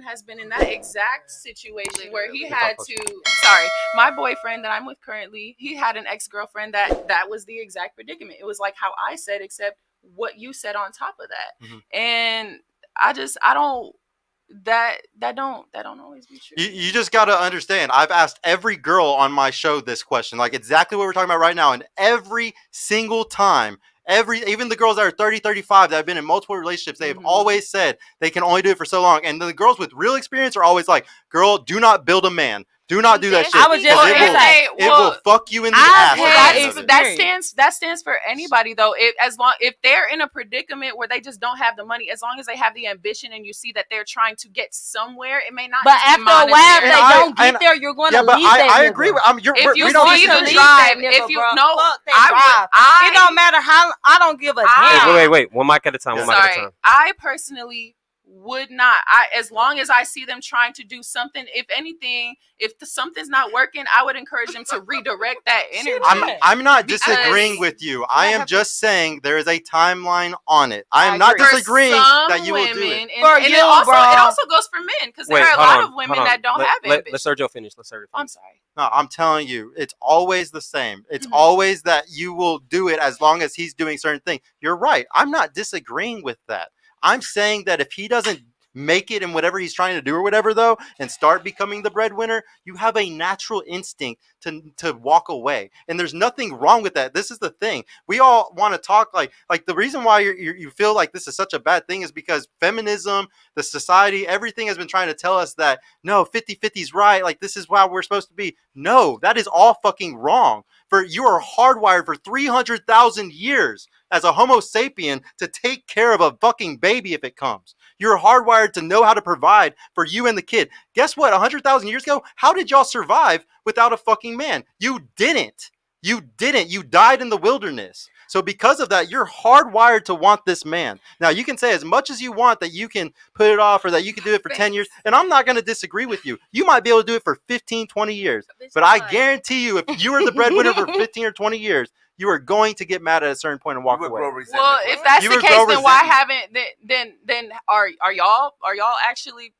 boyfriend has been in that exact situation where he had to. Sorry, my boyfriend that I'm with currently, he had an ex-girlfriend that was the exact predicament. It was like how I said, except what you said on top of that. And I don't. That don't always be true. You just got to understand. I've asked every girl on my show this question, like exactly what we're talking about right now, and every single time, even the girls that are 30, 35 that have been in multiple relationships, they've always said they can only do it for so long. And the girls with real experience are always like, "Girl, do not build a man. Do not do that shit. I was just it will fuck you in the ass." That stands for anybody though. If they're in a predicament where they just don't have the money, as long as they have the ambition and you see that they're trying to get somewhere, it may not. But after a while, if they don't get there, you're going to leave that. I agree with. If you see the drive, if you know, it don't matter how. I don't give a damn. Wait. One mic at a time. I personally would not. As long as I see them trying to do something, if anything, if something's not working, I would encourage them to redirect that energy. I'm not disagreeing with you. I am just saying there is a timeline on it. I am not disagreeing that you will do it. It also goes for men, because there are a lot of women that don't have ambition. Let Sergio finish. I'm sorry. No, I'm telling you, it's always the same. It's always that you will do it as long as he's doing certain things. You're right. I'm not disagreeing with that. I'm saying that if he doesn't make it in whatever he's trying to do or whatever, though, and start becoming the breadwinner, you have a natural instinct to walk away. And there's nothing wrong with that. This is the thing. We all want to talk like the reason why you feel like this is such a bad thing is because feminism, the society, everything has been trying to tell us that, no, 50-50 is right. Like, this is how we're supposed to be. No, that is all fucking wrong. You are hardwired for 300,000 years as a Homo sapien to take care of a fucking baby if it comes. You're hardwired to know how to provide for you and the kid. Guess what? 100,000 years ago, how did y'all survive without a fucking man? You didn't. You died in the wilderness. So because of that, you're hardwired to want this man. Now, you can say as much as you want that you can put it off or that you can do it for 10 years. And I'm not going to disagree with you. You might be able to do it for 15, 20 years. But I guarantee you, if you were the breadwinner for 15 or 20 years, you are going to get mad at a certain point and walk away. Well, if that's the case, then why haven't then are y'all actually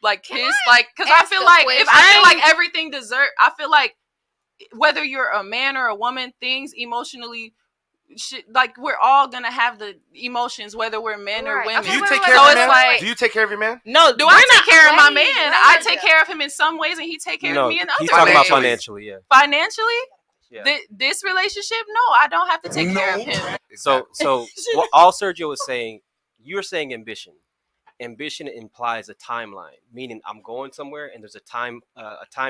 like kissed? Like, because I feel like everything I feel like whether you're a man or a woman, things emotionally. Like, we're all gonna have the emotions, whether we're men or women. Do you take care of your man? Do you take care of your man? No. Do I take care of my man? I take care of him in some ways, and he take care of me in other ways. He's talking about financially, yeah. Financially? Yeah. This relationship? No, I don't have to take care of him. So all Sergio is saying, you're saying ambition. Ambition implies a timeline, meaning I'm going somewhere, and there's a time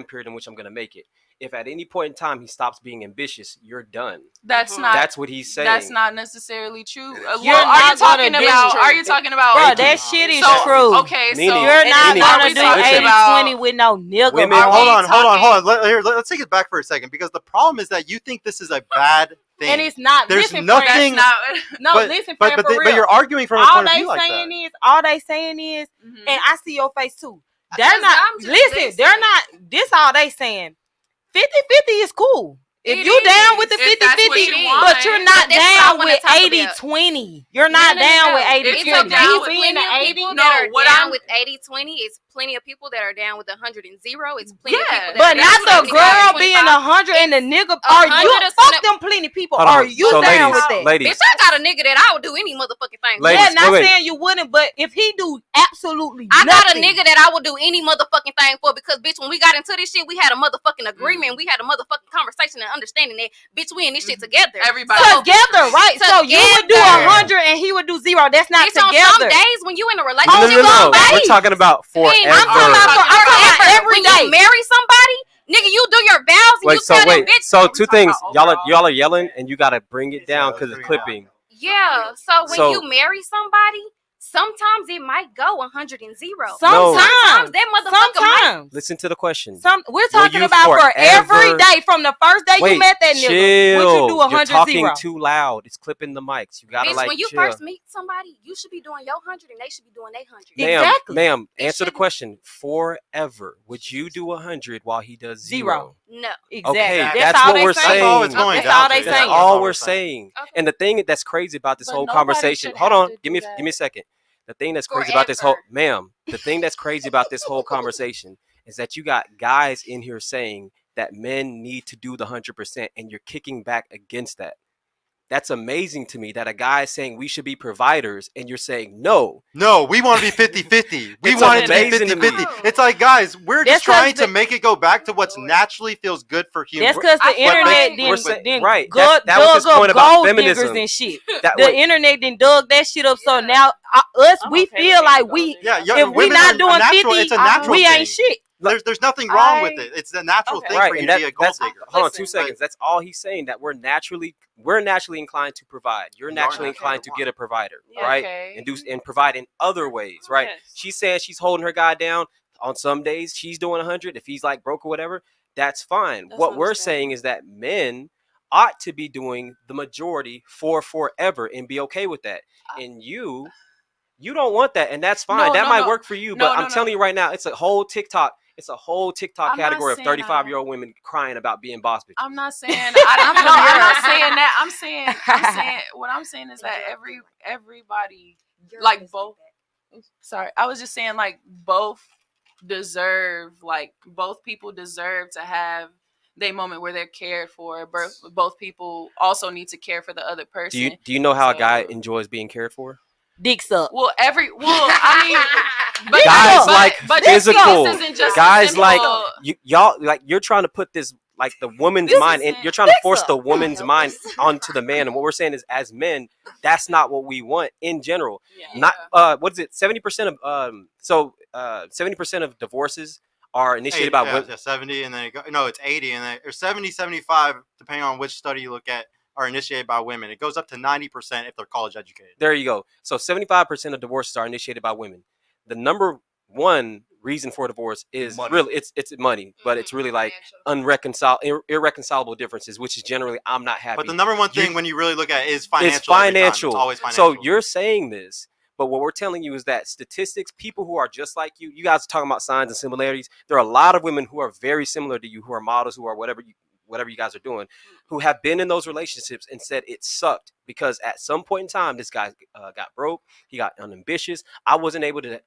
period in which I'm gonna make it. If at any point in time he stops being ambitious, you're done. That's what he's saying. That's not necessarily true. Are you talking about? Bro, that shit is true. Okay, so you're not gonna do 80-20 with no nigga. Hold on. Let's take it back for a second, because the problem is that you think this is a bad thing. And it's not. There's nothing. But you're arguing from a point of view like that. All they saying is, and I see your face too. They're not. Listen, they're not. This all they saying. 50-50 is cool. If you down with the 50-50, but you're not down with 80-20. You're not down with 80-20. You're down with plenty of people that are down with 80-20. It's plenty of people that are down with 100 and 0. It's plenty of people but not the girl being 100 and the nigga. Are you fuck them plenty people? Are you down with that? Ladies, bitch, I got a nigga that I would do any motherfucking thing. Yeah, not saying you wouldn't, but if he do absolutely nothing. I got a nigga that I would do any motherfucking thing for, because bitch, when we got into this shit, we had a motherfucking agreement. We had a motherfucking conversation and understanding that bitch, we in this shit together. Everybody together, right? So you would do 100 and he would do 0. That's not bitch, together. On some days when you in a relationship, no. We're talking about forever. I'm talking about every day. You marry somebody, nigga, you do your vows and you tell them bitch. So two things, y'all are yelling, and you gotta bring it down because it's clipping. Yeah. So when you marry somebody, sometimes it might go 100 and 0. Sometimes that motherfucker might. Listen to the question. We're talking about for every day, from the first day you met that nigga. Would you do 100 You're talking too loud. It's clipping the mics. You gotta bitch, when you first meet somebody, you should be doing your 100 and they should be doing their 100. Exactly. Ma'am, answer the question. Forever, would you do 100 while he does 0? No. Exactly. Okay, that's what we're saying. That's all they saying. That's all we're saying. And the thing that's crazy about this whole conversation. Hold on. Give me a second. The thing that's crazy about this whole, the thing that's crazy about this whole conversation is that you got guys in here saying that men need to do the 100%, and you're kicking back against that. That's amazing to me that a guy is saying we should be providers and you're saying no. No, we want to be 50-50. We want it to be 50-50. It's like, guys, we're just trying to make it go back to what's naturally feels good for humans. That's because the internet didn't dug up gold diggers and shit. The internet didn't dug that shit up, so now we feel like if we're not doing 50, we ain't shit. There's nothing wrong with it. It's a natural thing for you to be a gold digger. Hold on 2 seconds. That's all he's saying, that we're naturally inclined to provide. You're naturally inclined to get a provider, right? And provide in other ways, right? Yes. She's saying she's holding her guy down. On some days she's doing 100. If he's like broke or whatever, that's fine. What we're saying is that men ought to be doing the majority for forever and be okay with that. And you don't want that, and that's fine. That might work for you, but I'm telling you right now, it's a whole TikTok. It's a whole TikTok category of 35-year-old women crying about being boss bitches. I'm not saying I'm not saying that. I'm saying what I'm saying is that everybody, like both. Sorry, I was just saying like both people deserve to have their moment where they're cared for. Both people also need to care for the other person. Do you know how a guy enjoys being cared for? Dick suck. But guys like physical. Guys like y'all like you're trying to put this like the woman's mind, and you're trying to force the woman's mind onto the man. And what we're saying is, as men, that's not what we want in general. Not what is it? 70% of 70% of divorces are initiated by women. 70, and then it's 80, and then or 70, 75, depending on which study you look at, are initiated by women. It goes up to 90% if they're college educated. There you go. So 75% of divorces are initiated by women. The number one reason for divorce is really it's money, but it's really like irreconcilable differences, which is generally I'm not happy. But the number one thing when you really look at it is financial. It's financial. It's always financial. So you're saying this, but what we're telling you is that statistics, people who are just like you guys are talking about signs and similarities. There are a lot of women who are very similar to you, who are models, who are whatever you guys are doing, who have been in those relationships and said it sucked because at some point in time this guy got broke, he got unambitious. I wasn't able to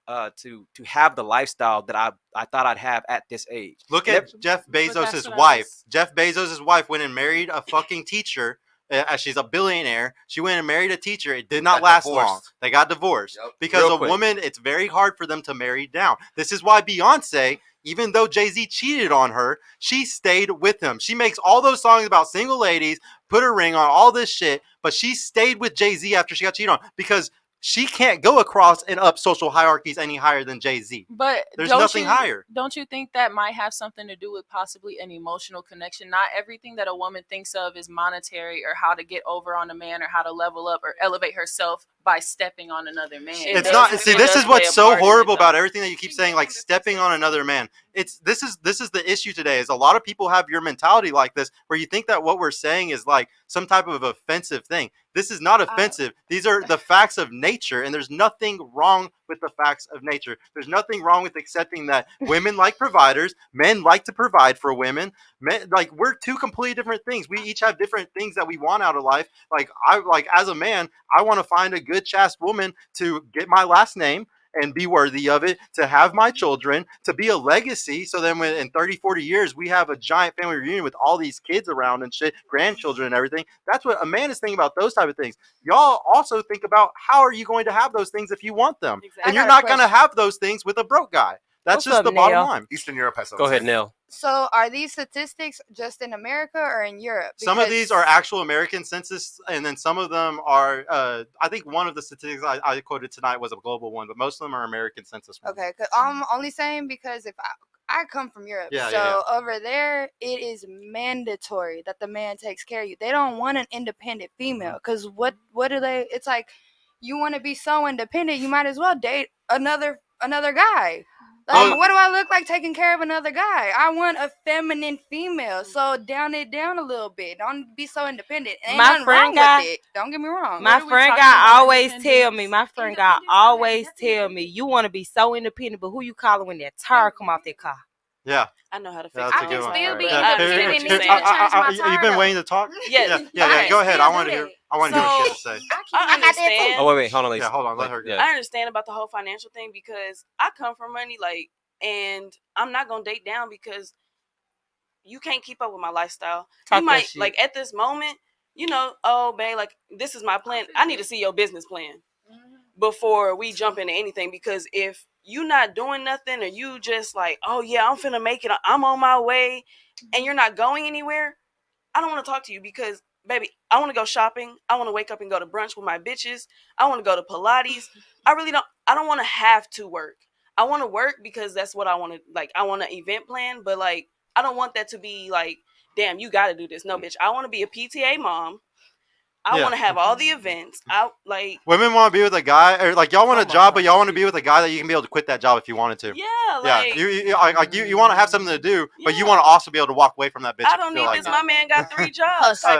have the lifestyle that I thought I'd have at this age. Look at Jeff Bezos' wife. Jeff Bezos' wife went and married a fucking teacher. She's a billionaire. She went and married a teacher. It did not last long. They got divorced because a woman. It's very hard for them to marry down. This is why Beyonce, even though Jay-Z cheated on her, she stayed with him. She makes all those songs about single ladies, put her ring on, all this shit, but she stayed with Jay-Z after she got cheated on because she can't go across and up social hierarchies any higher than Jay-Z. But there's nothing higher. Don't you think that might have something to do with possibly an emotional connection? Not everything that a woman thinks of is monetary or how to get over on a man or how to level up or elevate herself by stepping on another man. It's not. See, this is what's so horrible about everything that you keep saying, like stepping on another man. This is the issue today. Is a lot of people have your mentality like this, where you think that what we're saying is like some type of offensive thing. This is not offensive. These are the facts of nature, and there's nothing wrong with the facts of nature. There's nothing wrong with accepting that women like providers, men like to provide for women. Men, like we're two completely different things. We each have different things that we want out of life. As a man, I want to find a good chaste woman to get my last name and be worthy of it, to have my children, to be a legacy. So then when in 30, 40 years, we have a giant family reunion with all these kids around and shit, grandchildren and everything. That's what a man is thinking about, those type of things. Y'all also think about how are you going to have those things if you want them? Exactly. And you're not going to have those things with a broke guy. That's just the bottom line. Eastern Europe has something. Go ahead, Neil. So are these statistics just in America or in Europe? Some of these are actual American census, and then some of them are, I think one of the statistics I quoted tonight was a global one, but most of them are American census ones. Okay, because I'm only saying because if I come from Europe, over there, it is mandatory that the man takes care of you. They don't want an independent female, because what do they, it's like, you want to be so independent, you might as well date another guy. Like, what do I look like taking care of another guy? I want a feminine female, so down it down a little bit. Don't be so independent. Ain't nothing wrong with it. Don't get me wrong. My friend guy always tell me, you want to be so independent, but who you calling when that tire come off that car? Yeah. I know how to fix Yeah, it. that's I a good can one. still be Yeah. independent and still change my tire. You've been waiting to talk? Yes. Yeah. Go ahead. I want to hear what she has to say. I understand. Oh wait, hold on, Lacey. Yeah, hold on. Let her go. I understand about the whole financial thing because I come from money, like, and I'm not gonna date down because you can't keep up with my lifestyle. You might like at this moment, you know, oh babe, like this is my plan. I need to see your business plan before we jump into anything because if you not doing nothing or you just like, oh yeah, I'm finna make it, I'm on my way, and you're not going anywhere, I don't want to talk to you because baby, I want to go shopping. I want to wake up and go to brunch with my bitches. I want to go to Pilates. I don't want to have to work. I want to work because that's what I want to, like, I want an event plan, but like I don't want that to be like, damn, you got to do this. No, bitch. I want to be a PTA mom. I want to have all the events. Women want to be with a guy, or like y'all want a job, but y'all want to be with a guy that you can be able to quit that job if you wanted to. Yeah, like you want to have something to do, but you want to also be able to walk away from that bitch. I don't need this. My man got 3 jobs.